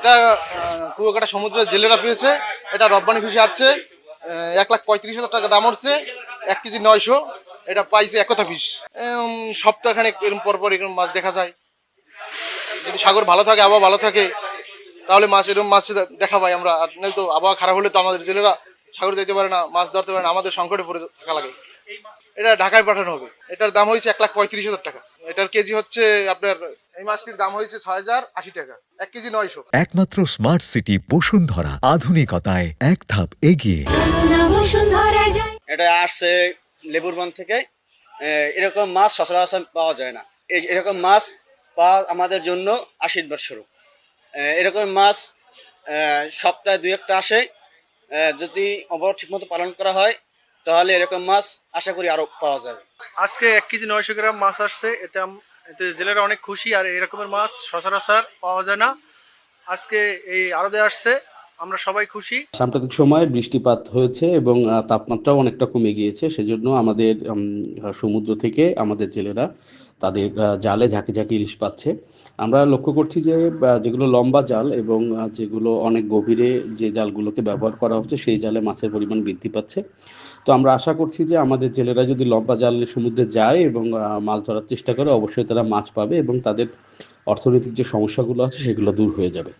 এটা কুয়াকাটা সমুদ্রের জেলেরা পেয়েছে। এটা রপ্তানি ফিসে আছে 1,35,000 টাকা দাম হচ্ছে, 1 কেজি 900। এটা পাইছে একতা ফিস। সপ্তাহখানেক এরকম পর পর এরকম মাছ দেখা যায়। যদি সাগর ভালো থাকে, আবহাওয়া ভালো থাকে, তাহলে মাছ এরকম মাছ দেখা পাই আমরা। আর নাহলে তো আবহাওয়া খারাপ হলে তো আমাদের জেলেরা সাগর যেতে পারে না, মাছ ধরতে পারে না, আমাদের সংকটে পড়ে থাকা লাগে। এটা ঢাকায় পাঠানো হবে। এটার দাম হয়েছে 1,35,000 টাকা। এটার কেজি হচ্ছে আপনার, এই মাছটির দাম হয়েছে 6,080 টাকা, 1 কেজি 900। একমাত্র স্মার্ট সিটি বসুন্ধরা, আধুনিকতায় এক ধাপ এগিয়ে। এটা আসছে লেবুরবন থেকে। এরকম মাছ সচরাচর পাওয়া যায় না। এরকম মাছ পাওয়া আমাদের জন্য আশীর্বাদ স্বরূপ। এরকম মাছ সপ্তাহে 2-1টা আসে। যদি অবরোধ ঠিকমতো পালন করা হয় তাহলে এরকম মাছ আশা করি আরও পাওয়া যাবে। আজকে 1 কেজি 900 গ্রাম মাছ আসছে। এতে জেলেরা অনেক খুশি। আর এরকমের মাছ সচরাচর পাওয়া যায় না। আজকে এই আড়তে আসছে, আমরা সবাই খুশি। সাম্প্রতিক সময়ে বৃষ্টিপাত হয়েছে এবং তাপমাত্রাও অনেকটা কমে গিয়েছে। সেজন্য আমাদের সমুদ্র থেকে আমাদের জেলেরা তাদের জালে ঝাঁকে ঝাঁকে ইলিশ পাচ্ছে। আমরা লক্ষ্য করছি যে যেগুলো লম্বা জাল এবং যেগুলো অনেক গভীরে যে জালগুলোকে ব্যবহার করা হচ্ছে সেই জালে মাছের পরিমাণ বৃদ্ধি পাচ্ছে। তো আমরা আশা করছি যে আমাদের জেলেরা যদি লম্বা জালে সমুদ্রে যায় এবং মাছ ধরার চেষ্টা করে, অবশ্যই তারা মাছ পাবে এবং তাদের অর্থনৈতিক যে সমস্যাগুলো আছে সেগুলো দূর হয়ে যাবে।